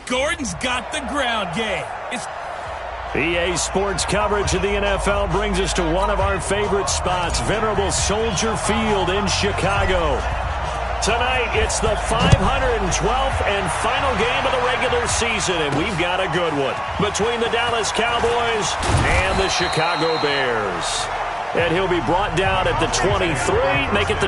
Gordon's got the ground game. EA Sports coverage of the NFL brings us to one of our favorite spots, venerable Soldier Field in Chicago. Tonight, it's the 512th and final game of the regular season, and we've got a good one between the Dallas Cowboys and the Chicago Bears. And he'll be brought down at the 23, make it the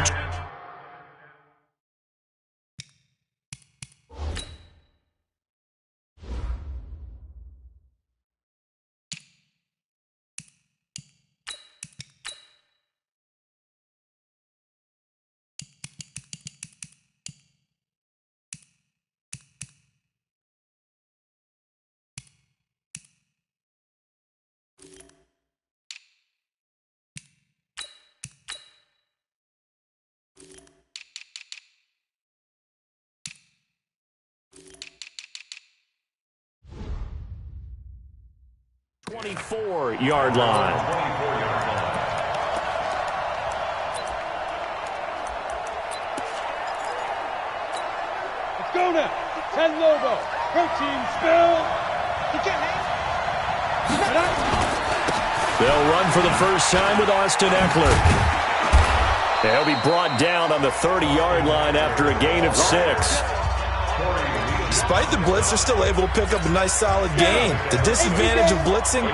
24-yard line. Let's go now. 10 logo. Protein spill. They'll run for the first time with Austin Eckler. They'll be brought down on the 30-yard line after a gain of 6. Despite the blitz, they're still able to pick up a nice, solid gain. The disadvantage of blitzing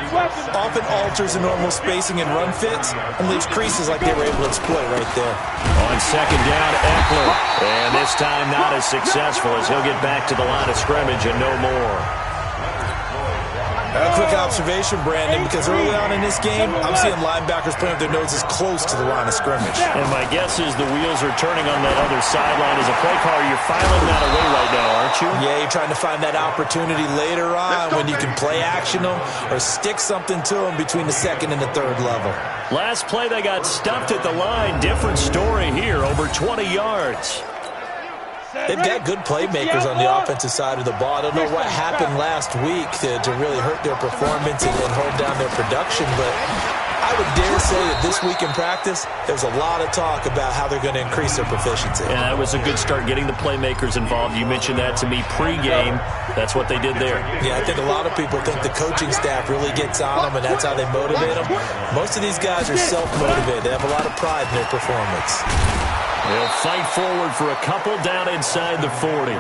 often alters the normal spacing and run fits and leaves creases like they were able to exploit right there. On second down, Eckler. And this time not as successful as he'll get back to the line of scrimmage and no more. A quick observation, Brandon, because early on in this game, I'm seeing linebackers putting up their noses close to the line of scrimmage. And my guess is the wheels are turning on that other sideline. As a play caller, you're filing that away right now, aren't you? Yeah, you're trying to find that opportunity later on when you can play action them or stick something to them between the second and the third level. Last play, they got stuffed at the line. Different story here, over 20 yards. They've got good playmakers on the offensive side of the ball. I don't know what happened last week to really hurt their performance and hold down their production, but I would dare say that this week in practice, there's a lot of talk about how they're going to increase their proficiency. Yeah, that was a good start, getting the playmakers involved. You mentioned that to me pregame. That's what they did there. Yeah, I think a lot of people think the coaching staff really gets on them, and that's how they motivate them. Most of these guys are self-motivated. They have a lot of pride in their performance. They'll fight forward for a couple down inside the 40.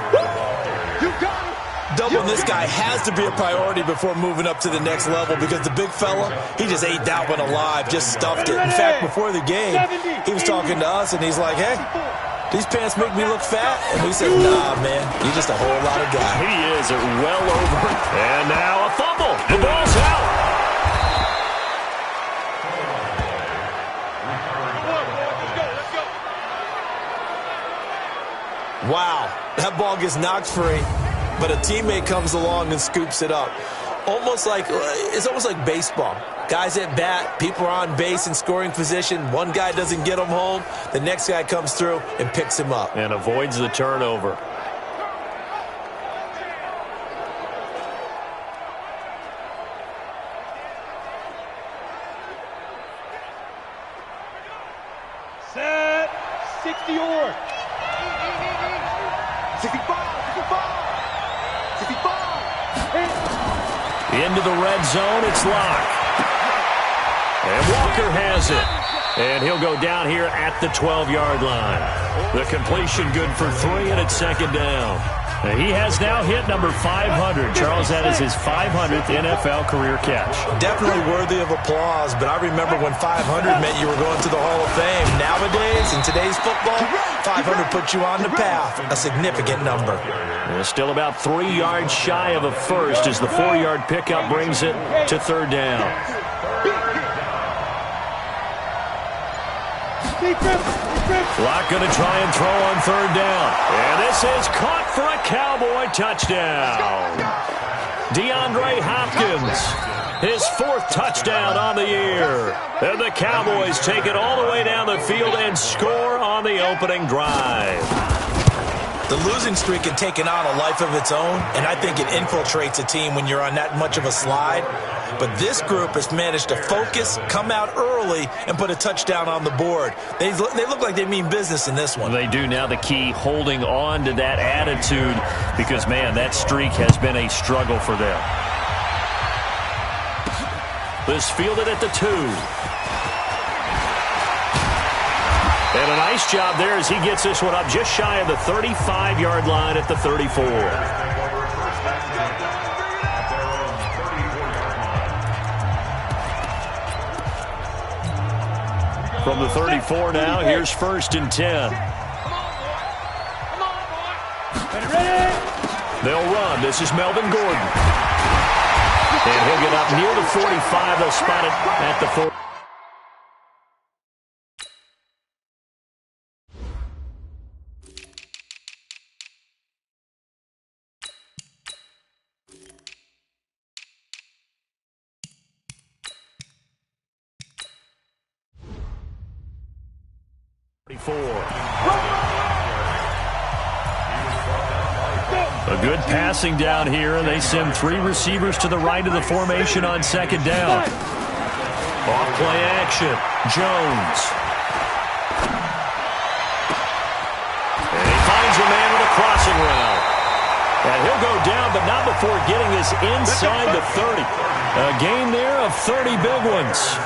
Doubling this guy has to be a priority before moving up to the next level because the big fella, he just ate that one alive, just stuffed it. In fact, before the game, he was talking to us, and he's like, hey, these pants make me look fat? And we said, nah, man, you're just a whole lot of guy. He is well over. And now a fumble. The ball's out. Wow, that ball gets knocked free, but a teammate comes along and scoops it up. It's almost like baseball. Guys at bat, people are on base in scoring position. One guy doesn't get him home. The next guy comes through and picks him up. And avoids the turnover. Set. 60 or. 65. Into the red zone, it's Locke. And Walker has it. And he'll go down here at the 12-yard line. The completion good for 3, and it's second down. And he has now hit number 500. Charles, that is his 500th NFL career catch. Definitely worthy of applause, but I remember when 500 meant you were going to the Hall of Fame. Nowadays, in today's football, 500 puts you on the path, a significant number. And still about 3 yards shy of a first as the 4-yard pickup brings it to third down. Locke going to try and throw on third down. And this is caught for a Cowboy touchdown. DeAndre Hopkins, his 4th touchdown on the year. And the Cowboys take it all the way down the field and score on the opening drive. The losing streak had taken on a life of its own, and I think it infiltrates a team when you're on that much of a slide. But this group has managed to focus, come out early, and put a touchdown on the board. They look like they mean business in this one. They do. Now the key, holding on to that attitude, because, man, that streak has been a struggle for them. This fielded at the 2. And a nice job there as he gets this one up just shy of the 35-yard line at the 34. From the 34 now, here's 1st and 10. They'll run. This is Melvin Gordon. And he'll get up near the 45. They'll spot it at the 40. A good passing down here, and they send 3 receivers to the right of the formation on 2nd down. Off play action, Jones. And he finds a man with a crossing route. And he'll go down, but not before getting this inside the 30. A gain there of 30 big ones.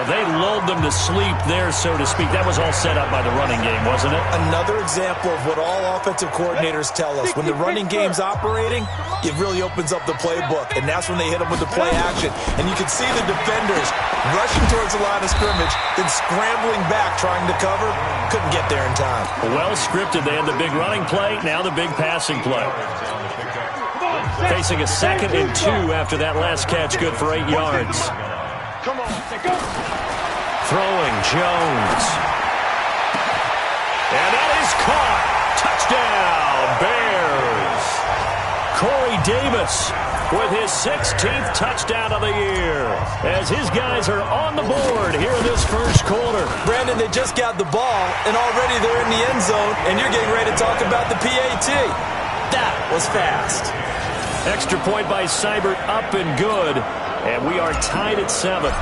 They lulled them to sleep there, so to speak. That was all set up by the running game, wasn't it? Another example of what all offensive coordinators tell us. When the running game's operating, it really opens up the playbook, and that's when they hit them with the play action. And you can see the defenders rushing towards the line of scrimmage, then scrambling back, trying to cover. Couldn't get there in time. Well scripted. They had the big running play, now the big passing play. Facing a 2nd and 2 after that last catch, good for 8 yards. Come on, go. Throwing, Jones. And that is caught. Touchdown, Bears. Corey Davis with his 16th touchdown of the year as his guys are on the board here in this first quarter. Brandon, they just got the ball, and already they're in the end zone, and you're getting ready to talk about the PAT. That was fast. Extra point by Seibert, up and good. And we are tied at 7.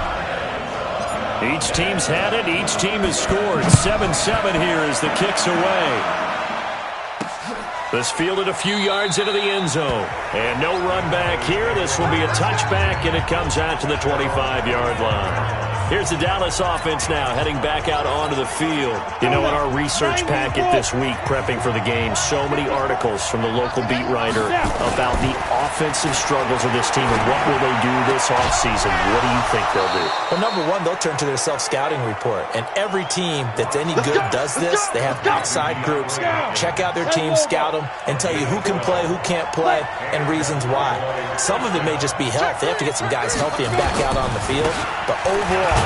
Each team's had it. Each team has scored. 7-7 here as the kick's away. This fielded a few yards into the end zone. And no run back here. This will be a touchback, and it comes out to the 25-yard line. Here's the Dallas offense now, heading back out onto the field. You know, in our research packet this week, prepping for the game, so many articles from the local beat writer about the offensive struggles of this team and what will they do this offseason. What do you think they'll do? Well, number one, they'll turn to their self-scouting report. And every team that's any good does this. They have outside groups. Check out their team, scout them, and tell you who can play, who can't play, and reasons why. Some of it may just be health. They have to get some guys healthy and back out on the field. But overall,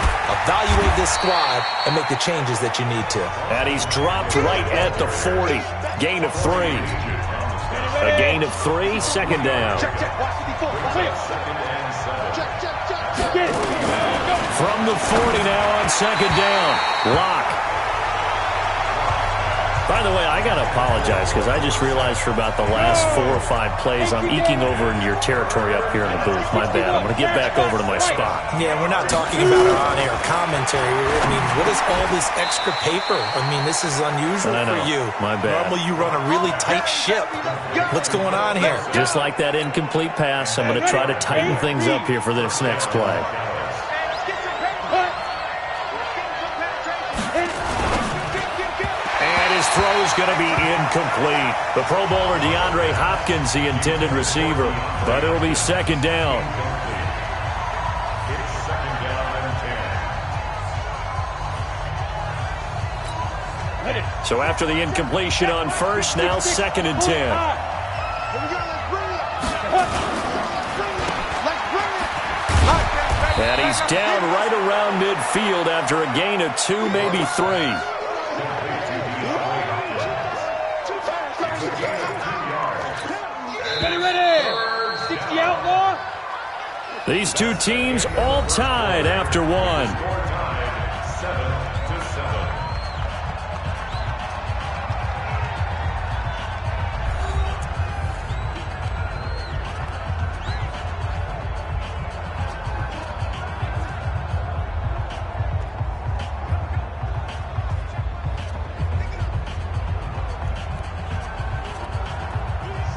evaluate this squad and make the changes that you need to. And he's dropped right at the 40. Gain of 3. A gain of 3, 2nd down. From the 40 now on 2nd down. Lock. By the way, I got to apologize because I just realized for about the last 4 or 5 plays, I'm eking over into your territory up here in the booth. My bad. I'm going to get back over to my spot. Yeah, we're not talking about our on-air commentary. I mean, what is all this extra paper? I mean, this is unusual for you. My bad. Normally you run a really tight ship. What's going on here? Just like that incomplete pass, I'm going to try to tighten things up here for this next play. Throw's going to be incomplete. The Pro Bowler DeAndre Hopkins, the intended receiver, but it'll be 2nd down. So after the incompletion on 1st, now 2nd and 10. And he's down right around midfield after a gain of 2, maybe 3. These two teams all tied after 1.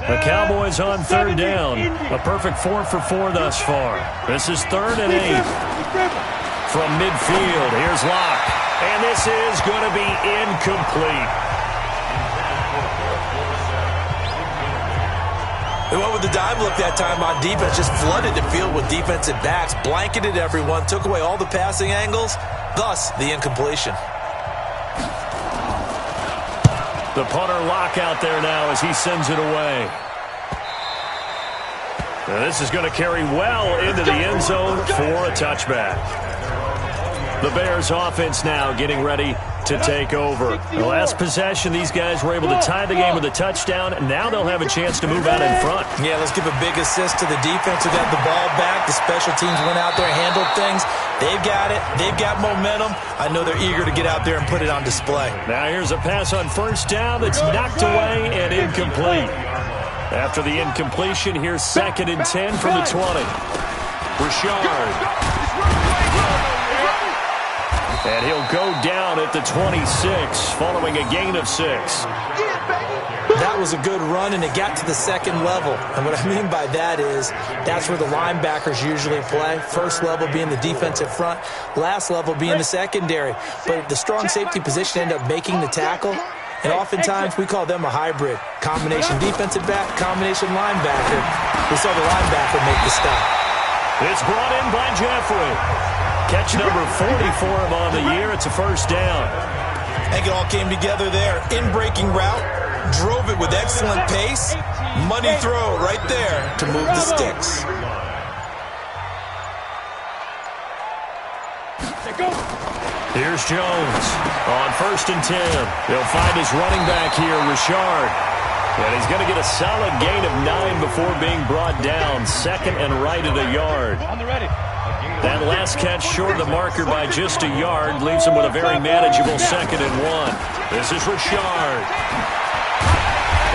The Cowboys on third down. A perfect 4 for 4 thus far. This is 3rd and 8. From midfield, here's Locke. And this is going to be incomplete. They went with the dime look that time on defense. Just flooded the field with defensive backs. Blanketed everyone. Took away all the passing angles. Thus, the incompletion. The punter Locke out there now as he sends it away. Now this is going to carry well into the end zone for a touchback. The Bears offense now getting ready to take over. The last possession, these guys were able to tie the game with a touchdown. Now they'll have a chance to move out in front. Yeah, let's give a big assist to the defense who got the ball back. The special teams went out there and handled things. They've got it. They've got momentum. I know they're eager to get out there and put it on display. Now here's a pass on first down that's knocked away and incomplete. After the incompletion, here's 2nd and 10 from the 20. Richard. And he'll go down at the 26 following a gain of 6. That was a good run, and it got to the 2nd level. And what I mean by that is that's where the linebackers usually play. First level being the defensive front, last level being the secondary. But the strong safety position ended up making the tackle. And oftentimes we call them a hybrid. Combination defensive back, combination linebacker. We saw the linebacker make the stop. It's brought in by Jeffrey. Catch number 40 for him on the year. It's a first down. I think it all came together there. In-breaking route, drove it with excellent pace. Money throw right there to move the sticks. Here's Jones on 1st and 10. He'll find his running back here, Richard. And he's going to get a solid gain of 9 before being brought down. 2nd and right at a yard. That last catch short of the marker by just a yard leaves him with a very manageable 2nd and 1. This is Richard.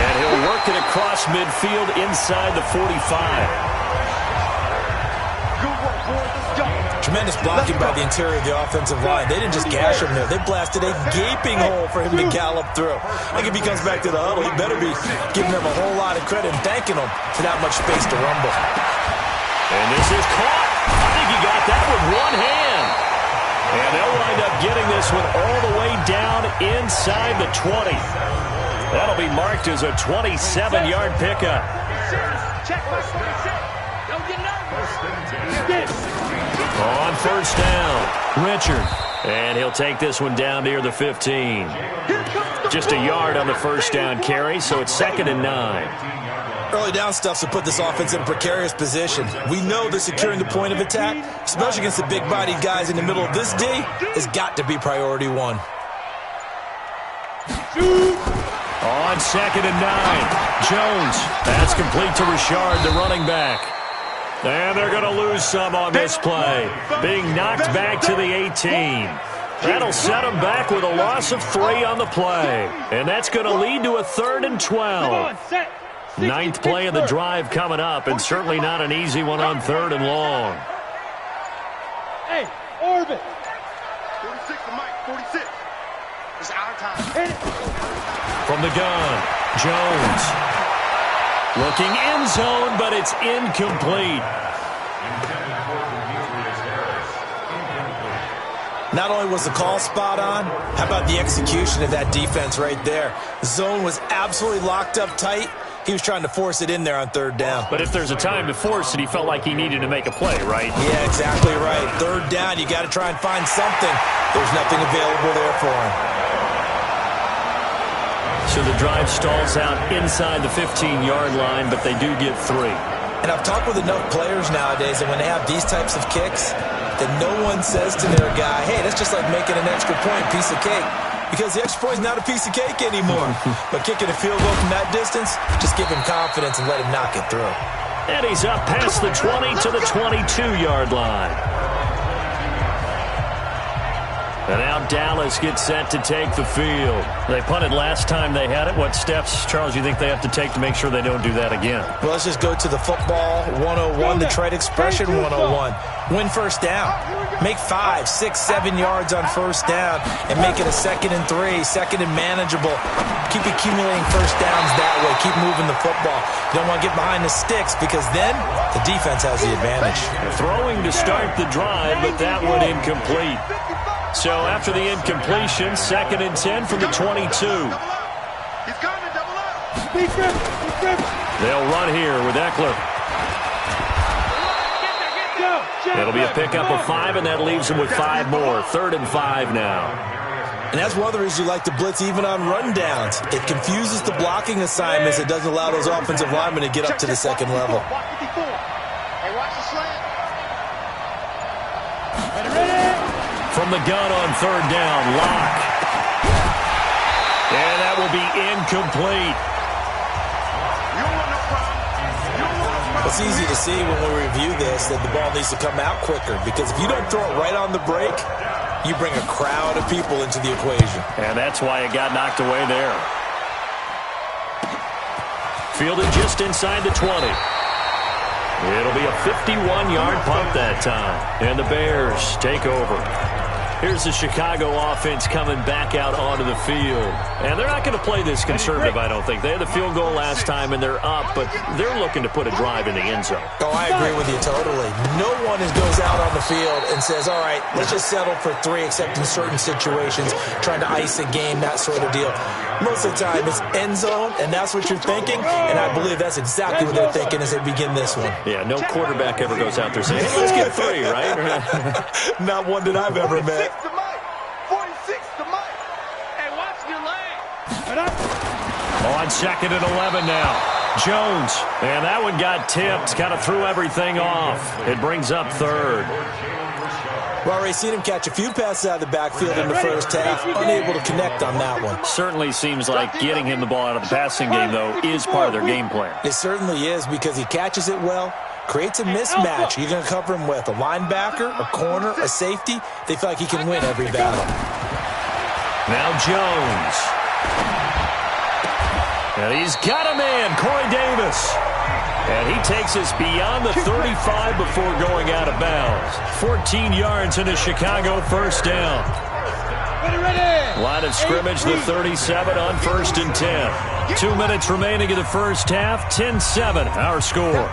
And he'll work it across midfield inside the 45. Tremendous blocking by the interior of the offensive line. They didn't just gash him there. They blasted a gaping hole for him to gallop through. I think if he comes back to the huddle, he better be giving them a whole lot of credit and thanking them for that much space to rumble. And this is caught. I think he got that with one hand. And they'll wind up getting this one all the way down inside the 20. That'll be marked as a 27-yard pickup. Check my 26. Don't get nervous. On first down, Richard. And he'll take this one down near the 15. Just a yard on the first down carry, so it's 2nd and 9. Early down stuff to put this offense in a precarious position. We know that securing the point of attack, especially against the big-bodied guys in the middle of this D, has got to be priority 1. On 2nd and 9, Jones. That's complete to Richard, the running back. And they're going to lose some on this play. Being knocked back to the 18. That'll set them back with a loss of 3 on the play. And that's going to lead to a 3rd and 12. 9th play of the drive coming up, and certainly not an easy one on 3rd and long. Hey, orbit. 46 to Mike, 46. It's our time. From the gun, Jones. Looking end zone, but it's incomplete. Not only was the call spot on, how about the execution of that defense right there? The zone was absolutely locked up tight. He was trying to force it in there on 3rd down. But if there's a time to force it, he felt like he needed to make a play, right? Yeah, exactly right. 3rd down, you got to try and find something. There's nothing available there for him. So the drive stalls out inside the 15-yard line, but they do get 3. And I've talked with enough players nowadays that when they have these types of kicks, that no one says to their guy, hey, that's just like making an extra point, piece of cake. Because the extra point is not a piece of cake anymore. But kicking a field goal from that distance, just give him confidence and let him knock it through. And he's up past the 20 to the 22-yard line. And now Dallas gets set to take the field. They punted last time they had it. What steps, Charles, you think they have to take to make sure they don't do that again? Well, let's just go to the football 101, the trade expression 101. Win first down. Make 5, 6, 7 yards on first down and make it a 2nd and 3, 2nd and manageable. Keep accumulating first downs that way. Keep moving the football. You don't want to get behind the sticks because then the defense has the advantage. Throwing to start the drive, but that one incomplete. So after the incompletion, 2nd and 10 from the 22. They'll run here with Eckler. It'll be a pickup of 5, and that leaves them with 5 more. 3rd and 5 now. And that's one of the reasons you like to blitz even on rundowns. It confuses the blocking assignments. It doesn't allow those offensive linemen to get up to the second level. Hey, watch the slant. From the gun on 3rd down, Lock. And that will be incomplete. It's easy to see when we review this that the ball needs to come out quicker because if you don't throw it right on the break, you bring a crowd of people into the equation. And that's why it got knocked away there. Fielded just inside the 20. It'll be a 51-yard punt that time. And the Bears take over. Here's the Chicago offense coming back out onto the field. And they're not going to play this conservative, I don't think. They had the field goal last time, and they're up, but they're looking to put a drive in the end zone. Oh, I agree with you totally. No one goes out on the field and says, all right, let's just settle for 3, except in certain situations, trying to ice a game, that sort of deal. Most of the time, it's end zone, and that's what you're thinking, and I believe that's exactly what they're thinking as they begin this one. Yeah, no quarterback ever goes out there saying, hey, let's get 3, right? Not one that I've ever met. 46 to Mike. Hey, watch your lane. On 2nd and 11 now. Jones. And that one got tipped. Kind of threw everything off. It brings up 3rd. Well, already seen him catch a few passes out of the backfield in the first half. Unable to connect on that one. Certainly seems like getting him the ball out of the passing game, though, is part of their game plan. It certainly is because he catches it well, creates a mismatch. You're going to cover him with a linebacker, a corner, a safety. They feel like he can win every battle. Now Jones. And he's got a man, Corey Davis. And he takes us beyond the 35 before going out of bounds. 14 yards into Chicago, first down. Line of scrimmage, the 37 on 1st and 10. 2 minutes remaining in the first half, 10-7, our score.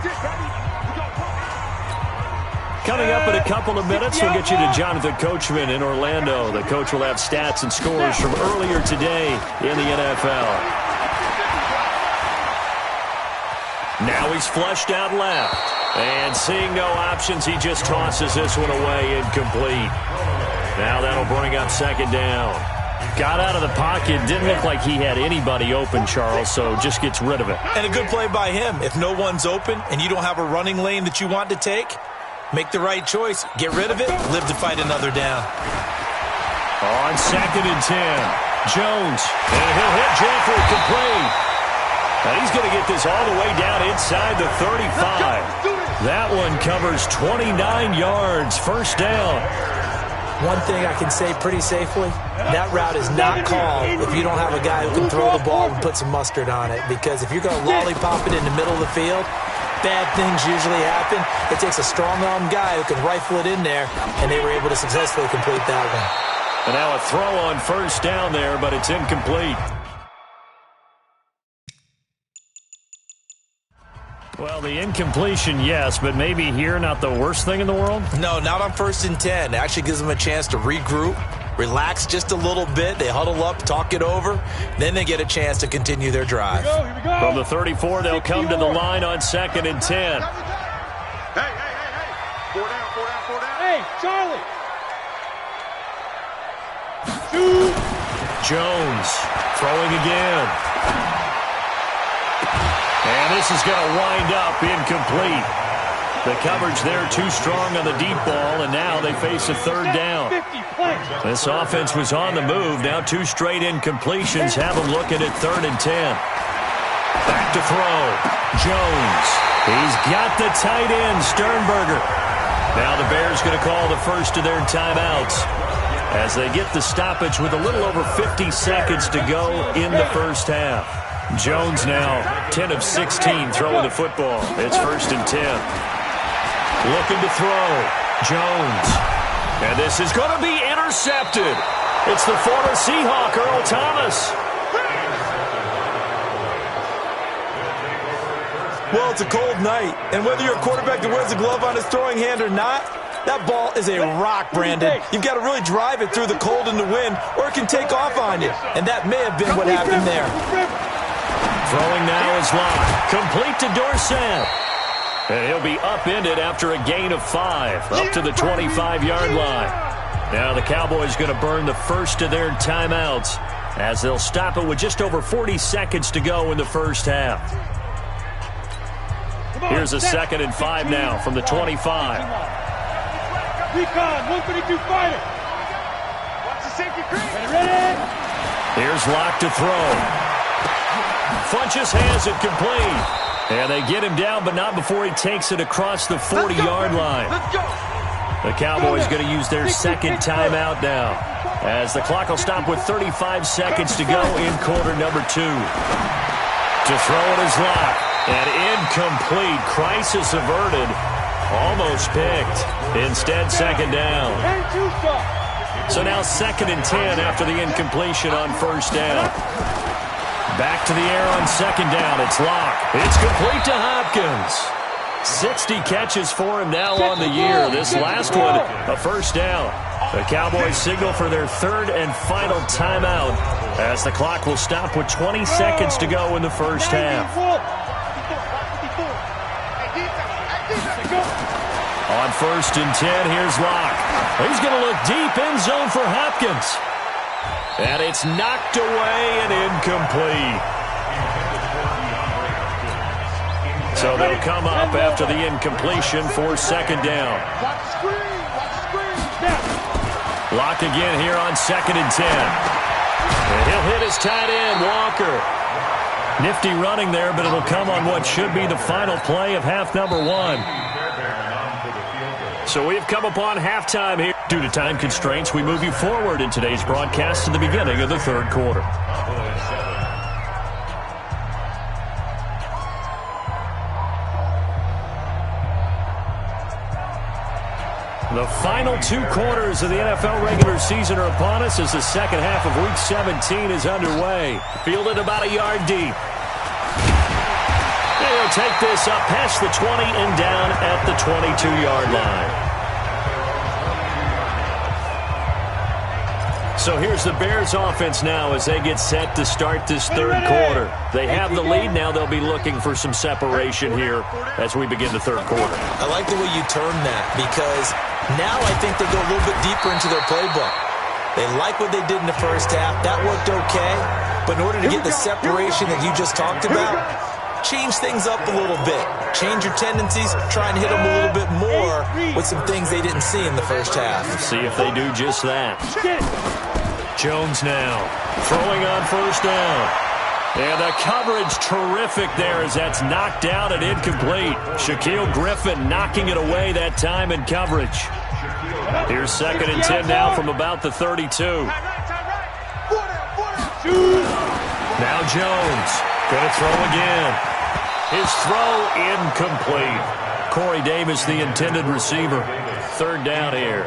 Coming up in a couple of minutes, we'll get you to Jonathan Coachman in Orlando. The coach will have stats and scores from earlier today in the NFL. Now he's flushed out left. And seeing no options, he just tosses this one away, incomplete. Now that'll bring up 2nd down. Got out of the pocket, didn't look like he had anybody open, Charles, so just gets rid of it. And a good play by him. If no one's open and you don't have a running lane that you want to take, make the right choice. Get rid of it, live to fight another down. On 2nd and 10, Jones. And he'll hit Jeffrey complete. Now he's going to get this all the way down inside the 35. That one covers 29 yards, first down. One thing I can say pretty safely, that route is not called if you don't have a guy who can throw the ball and put some mustard on it. Because if you're going to lollipop it in the middle of the field, bad things usually happen. It takes a strong-arm guy who can rifle it in there, and they were able to successfully complete that one. And now a throw on first down there, but it's incomplete. Well, the incompletion, yes, but maybe here not the worst thing in the world? No, not on 1st and 10. It actually gives them a chance to regroup, relax just a little bit. They huddle up, talk it over. Then they get a chance to continue their drive. Here we go. From the 34, they'll come to the line on 2nd and 10. Hey. 4 down. Hey, Charlie. Jones throwing again. And this is going to wind up incomplete. The coverage there too strong on the deep ball, and now they face a 3rd down. This offense was on the move. Now 2 straight incompletions have them looking at 3rd and 10. Back to throw. Jones. He's got the tight end, Sternberger. Now the Bears going to call the first of their timeouts as they get the stoppage with a little over 50 seconds to go in the first half. Jones now 10 of 16 throwing the football. It's 1st and 10. Looking to throw. Jones. And this is going to be intercepted. It's the former Seahawk, Earl Thomas. Well, it's a cold night, and whether you're a quarterback that wears a glove on his throwing hand or not, that ball is a rock, Brandon. You've got to really drive it through the cold and the wind, or it can take off on you. And that may have been what happened there. Throwing now is Locke. Complete to Dorsett. And he'll be upended after a gain of 5, up to the 25-yard line. Now the Cowboys going to burn the first of their timeouts as they'll stop it with just over 40 seconds to go in the first half. Here's a 2nd and 5 now from the 25. Recon, 132 fighter. Watch the safety creep. Ready? Here's Locke to throw. Funches has it complete. And they get him down, but not before he takes it across the 40-yard line. Let's go. The Cowboys going to use their second timeout now, as the clock will stop with 35 seconds to go in quarter number 2. To throw it is Locke. And incomplete. Crisis averted. Almost picked. Instead, second down. So now 2nd and 10 after the incompletion on first down. Back to the air on second down. It's Locke. It's complete to Hopkins. 60 catches for him now on the year. This last one, a first down. The Cowboys signal for their 3rd and final timeout as the clock will stop with 20 seconds to go in the first half. On 1st and 10, here's Locke. He's going to look deep end zone for Hopkins. And it's knocked away and incomplete. So they'll come up after the incompletion for second down. Locke again here on 2nd and 10. And he'll hit his tight end, Walker. Nifty running there, but it'll come on what should be the final play of half number 1. So we've come upon halftime here. Due to time constraints, we move you forward in today's broadcast to the beginning of the 3rd quarter. The final 2 quarters of the NFL regular season are upon us as the second half of Week 17 is underway. Fielded about a yard deep. They'll take this up past the 20 and down at the 22-yard line. So here's the Bears offense now as they get set to start this 3rd quarter. They have the lead. Now they'll be looking for some separation here as we begin the 3rd quarter. I like the way you term that because now I think they go a little bit deeper into their playbook. They like what they did in the first half. That worked okay. But in order to get the separation that you just talked about, change things up a little bit. Change your tendencies. Try and hit them a little bit more with some things they didn't see in the first half. See if they do just that. Jones now throwing on first down. And the coverage terrific there as that's knocked out and incomplete. Shaquille Griffin knocking it away that time in coverage. Here's 2nd and 10 now from about the 32. Now Jones going to throw again. His throw incomplete. Corey Davis, the intended receiver. 3rd down here.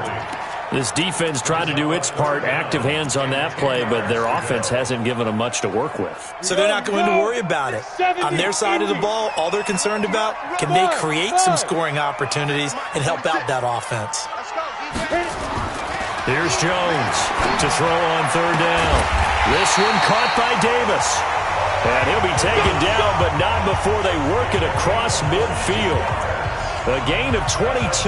This defense tried to do its part, active hands on that play, but their offense hasn't given them much to work with. So they're not going to worry about it. On their side of the ball, all they're concerned about, can they create some scoring opportunities and help out that offense? Here's Jones to throw on 3rd down. This one caught by Davis. And he'll be taken down, but not before they work it across midfield. A gain of 22.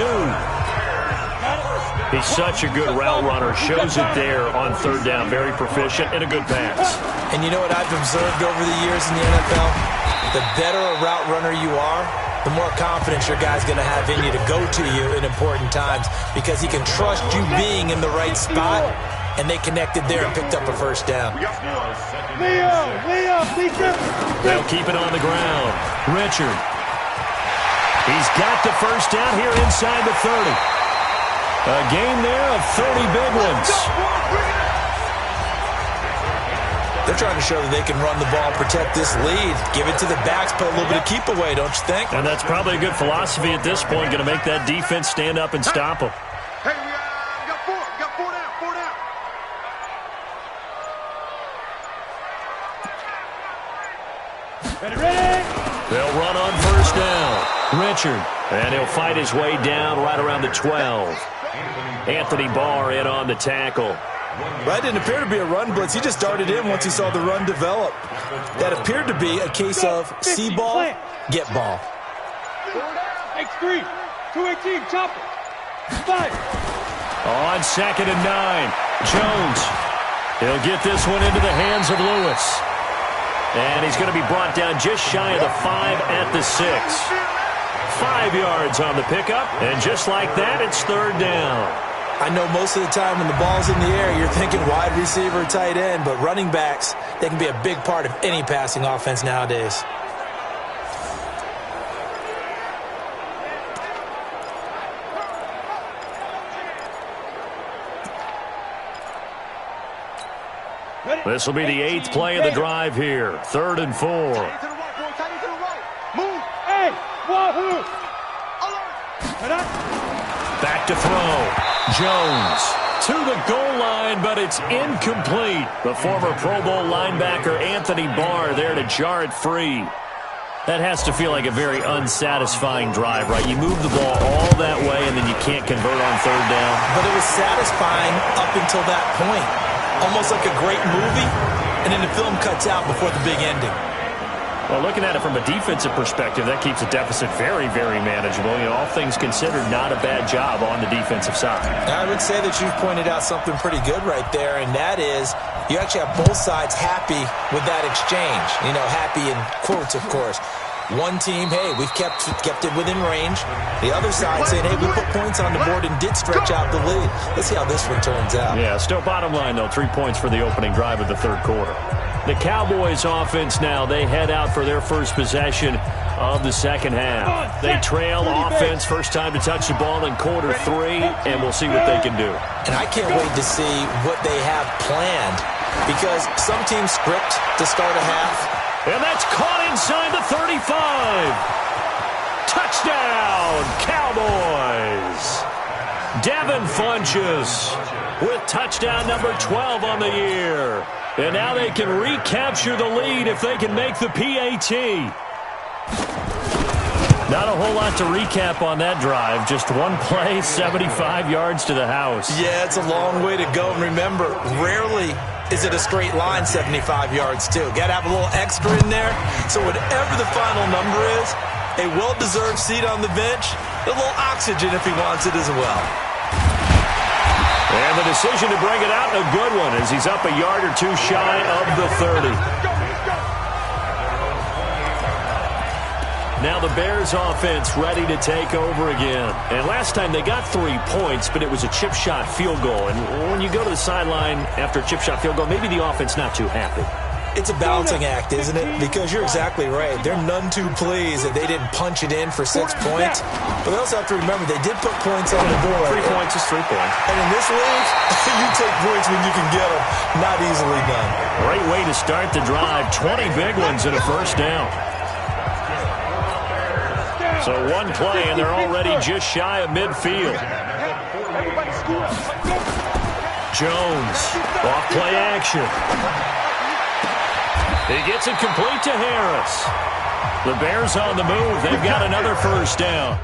He's such a good route runner. Shows it there on 3rd down. Very proficient and a good pass. And you know what I've observed over the years in the NFL? The better a route runner you are, the more confidence your guy's going to have in you to go to you in important times because he can trust you being in the right spot, and they connected there and picked up a first down. They'll keep it on the ground. Richard. He's got the first down here inside the 30. A game there of 30 big ones. They're trying to show that they can run the ball, protect this lead, give it to the backs, put a little bit of keep away, don't you think? And that's probably a good philosophy at this point, going to make that defense stand up and stop them. They'll run on first down. Richard. And he'll fight his way down right around the 12. Anthony Barr in on the tackle. That didn't appear to be a run blitz. He just darted in once he saw the run develop. That appeared to be a case of see ball, get ball. X3, 218, chopper. 5. On 2nd and 9. Jones. He'll get this one into the hands of Lewis. And he's going to be brought down just shy of the 5 at the 6. 5 yards on the pickup. And just like that, it's 3rd down. I know most of the time when the ball's in the air, you're thinking wide receiver, tight end, but running backs, they can be a big part of any passing offense nowadays. This will be the 8th play of the drive here. 3rd and 4. Move. Hey, wahoo. Back to throw. Jones to the goal line, but it's incomplete. The former Pro Bowl linebacker Anthony Barr there to jar it free. That has to feel like a very unsatisfying drive, right? You move the ball all that way, and then you can't convert on 3rd down. But it was satisfying up until that point. Almost like a great movie, and then the film cuts out before the big ending. Well, looking at it from a defensive perspective, that keeps a deficit very, very manageable. You know, all things considered, not a bad job on the defensive side. I would say that you've pointed out something pretty good right there, and that is you actually have both sides happy with that exchange. You know, happy in quotes, of course. One team, hey, we've kept it within range. The other side saying, hey, we put points on the board and did stretch out the lead. Let's see how this one turns out. Yeah, still bottom line, though, 3 points for the opening drive of the 3rd quarter. The Cowboys offense now, they head out for their first possession of the 2nd half. They trail offense, first time to touch the ball in quarter 3, and we'll see what they can do. And I can't wait to see what they have planned, because some teams script to start a half. And that's caught inside the 35. Touchdown, Cowboys. Devin Funchess with touchdown number 12 on the year. And now they can recapture the lead if they can make the PAT. Not a whole lot to recap on that drive. Just one play, 75 yards to the house. Yeah, it's a long way to go. And remember, rarely is it a straight line 75 yards, too. Got to have a little extra in there. So whatever the final number is, a well-deserved seat on the bench, a little oxygen if he wants it as well. And the decision to bring it out, a good one, as he's up a yard or two shy of the 30. Now the Bears offense ready to take over again. And last time they got 3 points, but it was a chip shot field goal. And when you go to the sideline after a chip shot field goal, maybe the offense not too happy. It's a balancing act, isn't it? Because you're exactly right. They're none too pleased that they didn't punch it in for 6 points. But they also have to remember they did put points on the board. 3 points is 3 points. And in this league, you take points when you can get them. Not easily done. Great way to start the drive. 20 big ones and a first down. So one play, and they're already just shy of midfield. Jones, off play action. He gets it complete to Harris. The Bears on the move. They've got another first down.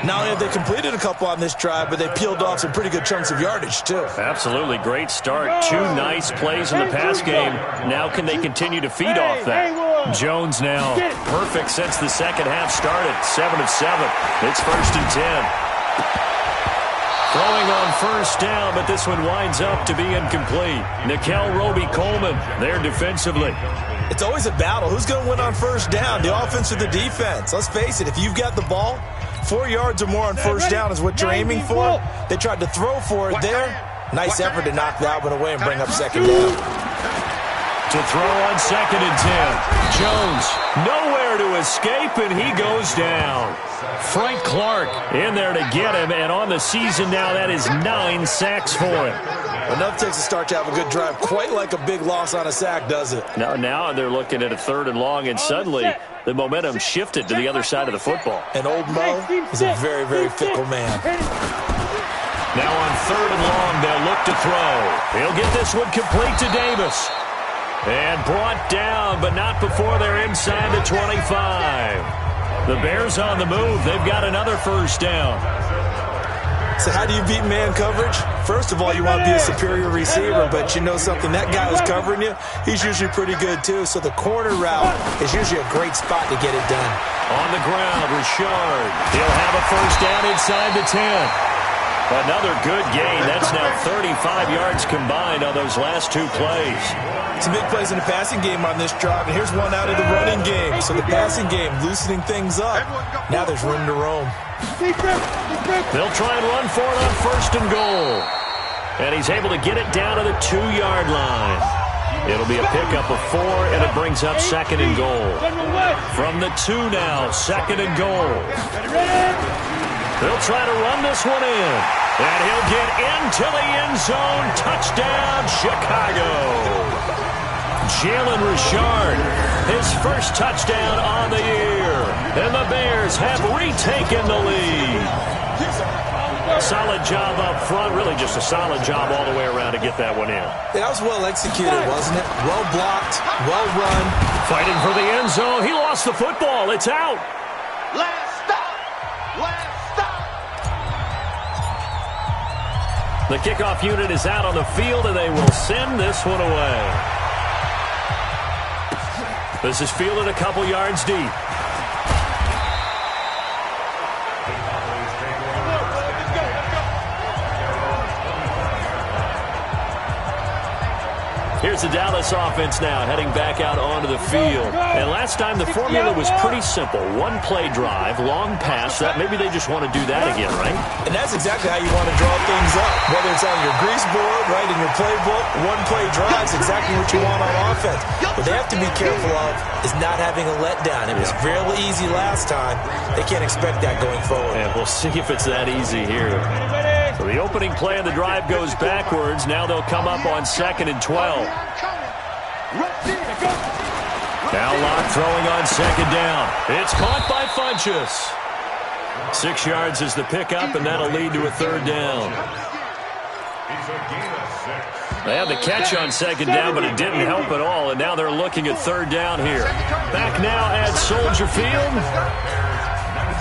Not only have they completed a couple on this drive, but they peeled off some pretty good chunks of yardage, too. Absolutely. Great start. 2 nice plays in the pass game. Now can they continue to feed off that? Jones now perfect since the second half started. 7 of 7. It's 1st and 10. Throwing on first down, but this one winds up to be incomplete. Nickel Roby-Coleman there defensively. It's always a battle. Who's going to win on first down, the offense or the defense? Let's face it, if you've got the ball, 4 yards or more on first down is what you're aiming for. They tried to throw for it there. Nice effort to knock that one away and bring up second down. To throw on 2nd and 10. Jones nowhere to escape, and he goes down. Frank Clark in there to get him, and on the season now, that is 9 sacks for him. Enough takes a start to have a good drive. Quite like a big loss on a sack, does it? Now they're looking at a 3rd and long, and suddenly the momentum shifted to the other side of the football. And old Mo is a very, very fickle man. Now on 3rd and long, they'll look to throw. He'll get this one complete to Davis. And brought down, but not before they're inside the 25. The Bears on the move. They've got another first down. So how do you beat man coverage? First of all, you want to be a superior receiver, but you know something, that guy who's covering you, he's usually pretty good too. So the corner route is usually a great spot to get it done. On the ground, Richard. He'll have a first down inside the 10. Another good gain. That's now 35 yards combined on those last 2 plays. Some big plays in the passing game on this drive, and here's one out of the running game. So the passing game loosening things up. Now there's room to roam. They'll try and run for it on 1st and goal. And he's able to get it down to the 2-yard line. It'll be a pickup of 4, and it brings up 2nd and goal. From the 2 now, 2nd and goal. They'll try to run this one in. And he'll get into the end zone. Touchdown, Chicago. Jalen Richard, his first touchdown on the year. And the Bears have retaken the lead. Solid job up front. Really just a solid job all the way around to get that one in. Yeah, that was well executed, wasn't it? Well blocked, well run. Fighting for the end zone. He lost the football. It's out. Last stop. Last stop. The kickoff unit is out on the field, and they will send this one away. This is fielded a couple yards deep. Here's the Dallas offense now, heading back out onto the field. And last time, the formula was pretty simple. 1-play drive, long pass. That maybe they just want to do that again, right? And that's exactly how you want to draw things up. Whether it's on your grease board, right, in your playbook, 1-play drive is exactly what you want on offense. What they have to be careful of is not having a letdown. It was fairly easy last time. They can't expect that going forward. And we'll see if it's that easy here. So the opening play of the drive goes backwards. Now they'll come up on 2nd and 12. Now Locke throwing on 2nd down. It's caught by Funchess. 6 yards is the pickup, and that'll lead to a 3rd down. They had the catch on 2nd down, but it didn't help at all, and now they're looking at 3rd down here. Back now at Soldier Field.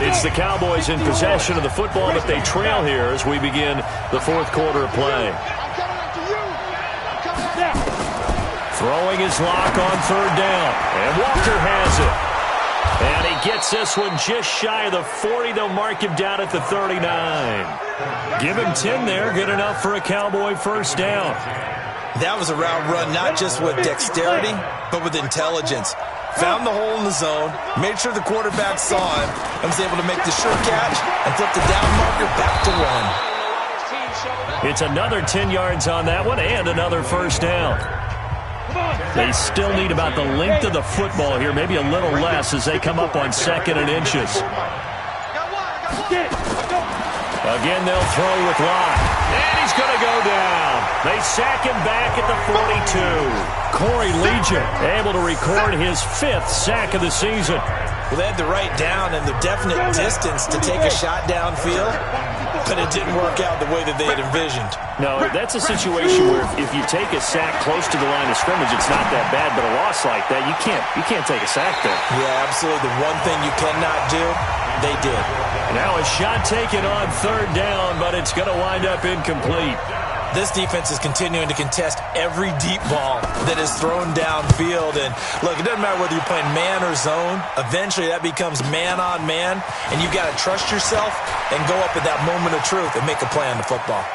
It's the Cowboys in possession of the football, but they trail here as we begin the 4th quarter of play. Throwing his lock on 3rd down, and Walker has it. And he gets this one just shy of the 40. They'll mark him down at the 39. Give him 10 there, good enough for a Cowboy first down. That was a route run not just with dexterity, but with intelligence. Found the hole in the zone, made sure the quarterback saw him, and was able to make the sure catch and flip the down marker back to 1. It's another 10 yards on that one and another first down. They still need about the length of the football here, maybe a little less as they come up on 2nd and inches. Again, they'll throw with Locke. And he's going to go down. They sack him back at the 42. Corey Legion able to record his 5th sack of the season. Well, they had the right down and the definite distance to take a shot downfield, but it didn't work out the way that they had envisioned. No, that's a situation where if you take a sack close to the line of scrimmage, it's not that bad, but a loss like that, you can't take a sack there. Yeah, absolutely. The one thing you cannot do, they did. Now a shot taken on 3rd down, but it's going to wind up incomplete. This defense is continuing to contest every deep ball that is thrown downfield. And look, it doesn't matter whether you're playing man or zone. Eventually, that becomes man on man. And you've got to trust yourself and go up at that moment of truth and make a play on the football.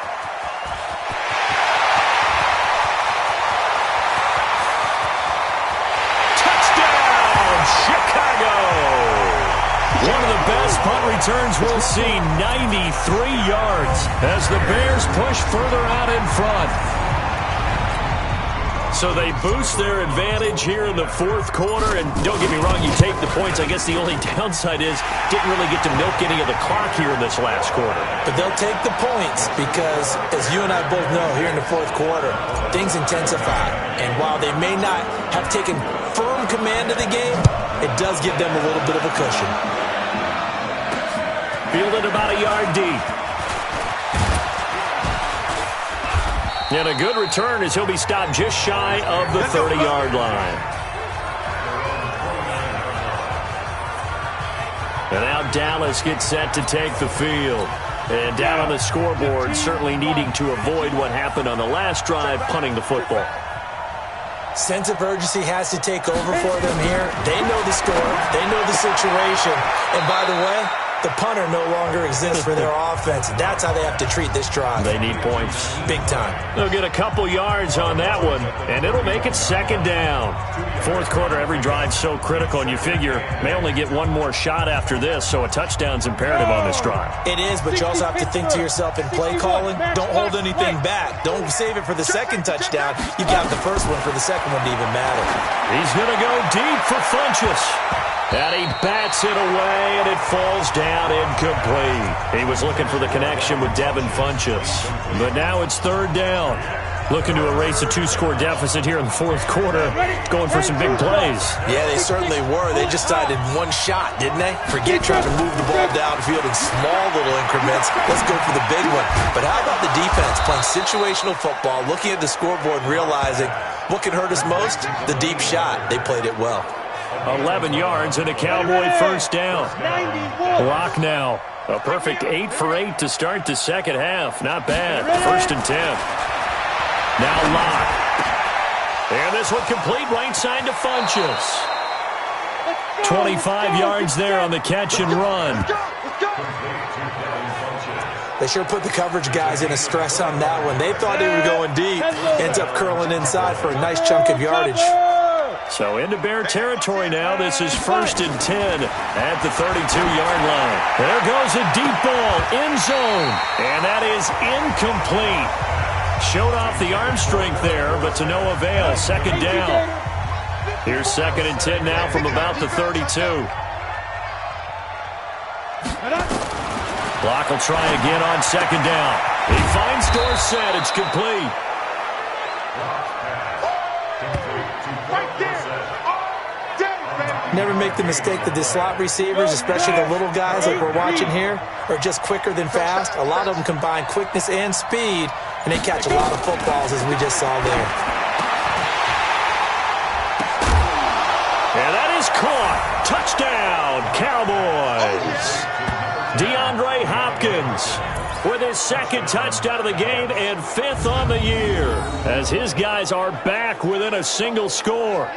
Touchdown, Chicago! One of the best punt returns we'll see, 93 yards, as the Bears push further out in front. So they boost their advantage here in the fourth quarter. And don't get me wrong, you take the points. I guess the only downside is didn't really get to milk any of the clock here in this last quarter. But they'll take the points because, as you and I both know, here in the fourth quarter, things intensify. And while they may not have taken firm command of the game, it does give them a little bit of a cushion. Fielded about a yard deep. And a good return as he'll be stopped just shy of the 30-yard line. And now Dallas gets set to take the field. And down on the scoreboard, certainly needing to avoid what happened on the last drive, punting the football. Sense of urgency has to take over for them here. They know the score. They know the situation. And by the way, the punter no longer exists for their offense. That's how they have to treat this drive. They need points. Big time. They'll get a couple yards on that one, and it'll make it second down. Fourth quarter, every drive's so critical, and you figure may only get one more shot after this, so a touchdown's imperative on this drive. It is, but you also have to think to yourself in play calling, don't hold anything back. Don't save it for the second touchdown. You got the first one for the second one to even matter. He's going to go deep for Funchess. And he bats it away, and it falls down incomplete. He was looking for the connection with Devin Funchess. But now it's third down. Looking to erase a two-score deficit here in the fourth quarter. Going for some big plays. Yeah, they certainly were. They just decided one shot, didn't they? Forget trying to move the ball downfield in small little increments. Let's go for the big one. But how about the defense playing situational football, looking at the scoreboard and realizing what can hurt us most? The deep shot. They played it well. 11 yards and a Cowboy first down. Lock now. A perfect 8 for 8 to start the second half. Not bad. First and 10. Now Lock. And this one complete right side to Funchess. 25 yards there on the catch and run. They sure put the coverage guys in a stress on that one. They thought they were going deep. Ends up curling inside for a nice chunk of yardage. So into Bear territory now. This is first and 10 at the 32-yard line. There goes a deep ball, end zone, and that is incomplete. Showed off the arm strength there, but to no avail. Second down. Here's second and 10 now from about the 32. Block will try again on second down. He finds Dorsett. It's complete. Never make the mistake that the slot receivers, especially the little guys like we're watching here, are just quicker than fast. A lot of them combine quickness and speed, and they catch a lot of footballs, as we just saw there. And that is caught. Touchdown, Cowboys. DeAndre Hopkins with his second touchdown of the game and 5th on the year, as his guys are back within a single score.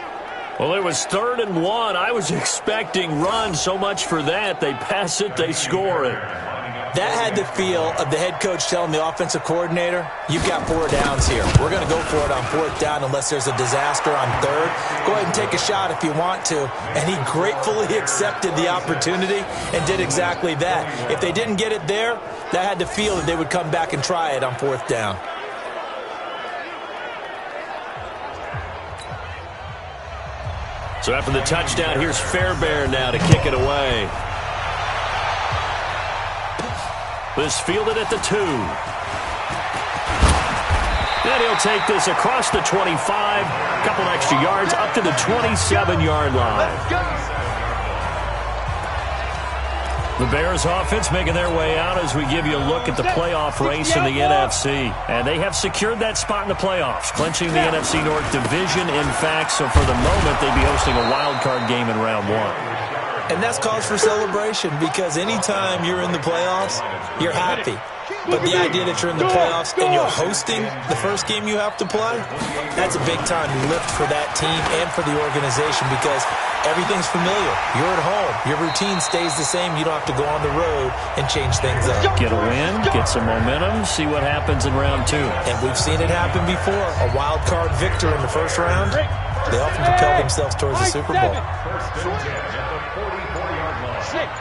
Well, it was 3rd and 1. I was expecting run. So much for that. They pass it, they score it. That had the feel of the head coach telling the offensive coordinator, you've got 4 downs here. We're going to go for it on 4th down unless there's a disaster on 3rd. Go ahead and take a shot if you want to. And he gratefully accepted the opportunity and did exactly that. If they didn't get it there, that had the feel that they would come back and try it on 4th down. So after the touchdown, here's Fairbairn now to kick it away. This fielded at the 2. And he'll take this across the 25. A couple extra yards up to the 27-yard line. The Bears offense making their way out as we give you a look at the playoff race in the NFC. And they have secured that spot in the playoffs, clinching the NFC North division, in fact. So for the moment, they'd be hosting a wild card game in round 1. And that's cause for celebration, because anytime you're in the playoffs, you're happy. But the idea that you're in the playoffs and you're hosting the first game you have to play, that's a big-time lift for that team and for the organization because everything's familiar. You're at home. Your routine stays the same. You don't have to go on the road and change things up. Get a win, get some momentum, see what happens in round 2. And we've seen it happen before. A wild card victor in the first round, they often propel themselves towards the Super Bowl.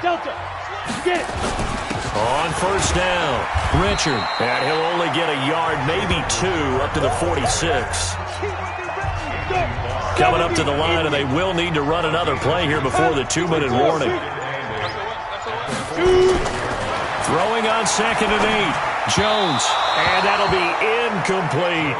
Delta, get it. On first down, Richard. And he'll only get a yard, maybe 2, up to the 46. Coming up to the line, and they will need to run another play here before the 2-minute warning. Throwing on 2nd and 8. Jones. And that'll be incomplete.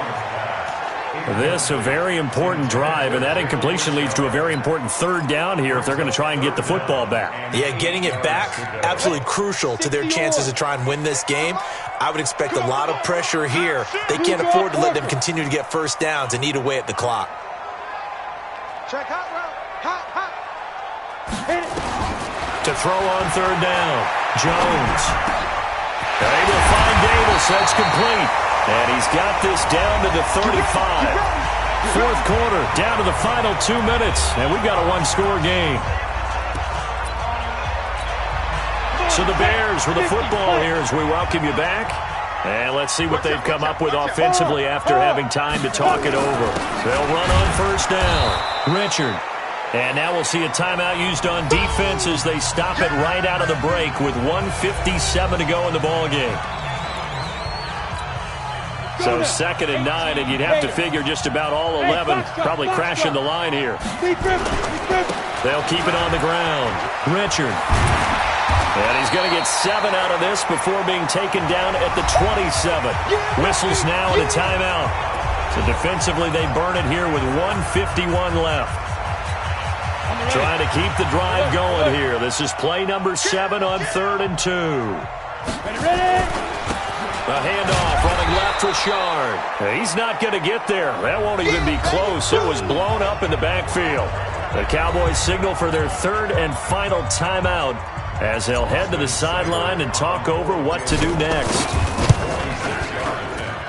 This a very important drive, and that incompletion leads to a very important 3rd down here if they're going to try and get the football back. Yeah, getting it back, absolutely crucial to their chances to try and win this game. I would expect a lot of pressure here. They can't afford to let them continue to get first downs and eat away at the clock. Check hot route. Hot. To throw on 3rd down, Jones. They will find Davis. That's complete. And he's got this down to the 35. 4th quarter, down to the final 2 minutes. And we've got a 1-score game. So the Bears with the football here as we welcome you back. And let's see what they've come up with offensively after having time to talk it over. They'll run on first down. Richard. And now we'll see a timeout used on defense as they stop it right out of the break with 1:57 to go in the ballgame. So 2nd and 9, and you'd have to figure just about all 11 probably crashing the line here. They'll keep it on the ground. Richard. And he's going to get 7 out of this before being taken down at the 27. Whistles now and a timeout. So defensively, they burn it here with 1:51 left. Trying to keep the drive going here. This is play number 7 on 3rd and 2. Ready? A handoff running left for Shard. He's not going to get there. That won't even be close. It was blown up in the backfield. The Cowboys signal for their 3rd and final timeout as they'll head to the sideline and talk over what to do next.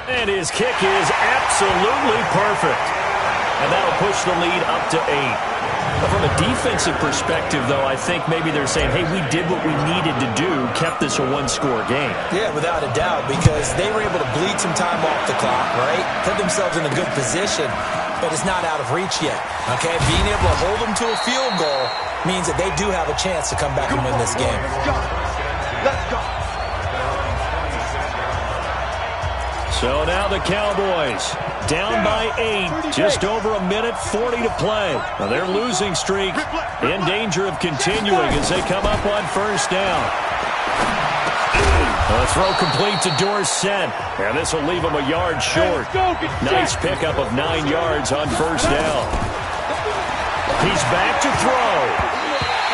And his kick is absolutely perfect. And that'll push the lead up to 8. From a defensive perspective, though, I think maybe they're saying, hey, we did what we needed to do, kept this a 1-score game. Yeah, without a doubt, because they were able to bleed some time off the clock, right? Put themselves in a good position, but it's not out of reach yet, okay? Being able to hold them to a field goal means that they do have a chance to come back and win this game. Let's go. So now the Cowboys down by 8, just over 1:40 to play. Now their losing streak in danger of continuing as they come up on first down. The throw complete to Dorsett, and this will leave him a yard short. Nice pickup of 9 yards on first down. He's back to throw,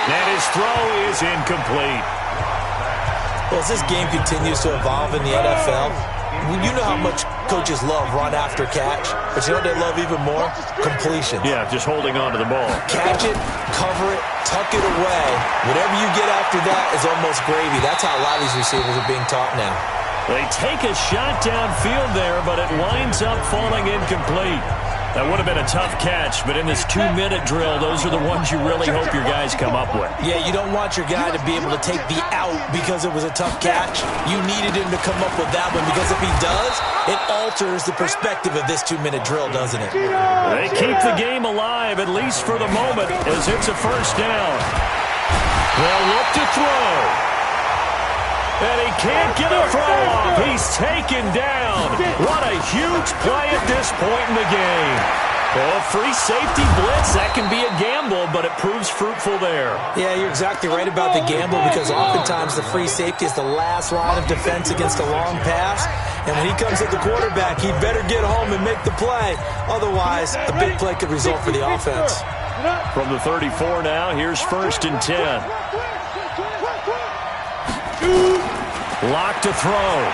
and his throw is incomplete. Well, as this game continues to evolve in the NFL, you know how much coaches love run after catch, but you know what they love even more? Completion. Yeah, just holding on to the ball. Catch it, cover it, tuck it away. Whatever you get after that is almost gravy. That's how a lot of these receivers are being taught now. They take a shot downfield there, but it winds up falling incomplete. That would have been a tough catch, but in this 2-minute drill, those are the ones you really hope your guys come up with. Yeah, you don't want your guy to be able to take the out because it was a tough catch. You needed him to come up with that one because if he does, it alters the perspective of this 2-minute drill, doesn't it? They keep the game alive, at least for the moment, as it's a first down. They'll look to throw. And he can't get a throw off. He's taken down. What a huge play at this point in the game. Well, free safety blitz, that can be a gamble, but it proves fruitful there. Yeah, you're exactly right about the gamble because oftentimes the free safety is the last line of defense against a long pass. And when he comes at the quarterback, he better get home and make the play. Otherwise, a big play could result for the offense. From the 34 now, here's 1st and 10. Lock to throw.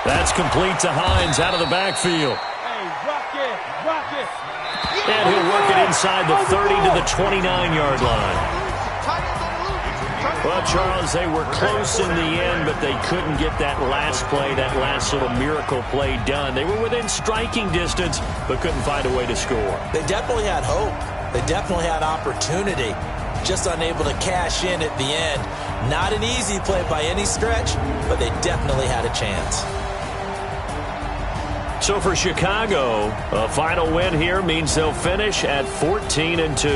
That's complete to Hines out of the backfield. And he'll work it inside the 30 to the 29-yard line. Well, Charles, they were close in the end, but they couldn't get that last play, that last little miracle play done. They were within striking distance, but couldn't find a way to score. They definitely had hope. They definitely had opportunity. Just unable to cash in at the end. Not an easy play by any stretch, but they definitely had a chance. So for Chicago, a final win here means they'll finish at 14-2.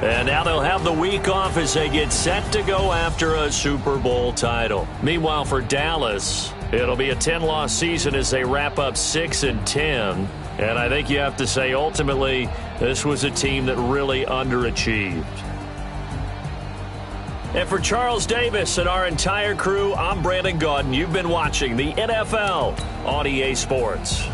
And now they'll have the week off as they get set to go after a Super Bowl title. Meanwhile, for Dallas, it'll be a 10-loss season as they wrap up 6-10. And I think you have to say, ultimately, this was a team that really underachieved. And for Charles Davis and our entire crew, I'm Brandon Gaudin. You've been watching the NFL on EA Sports.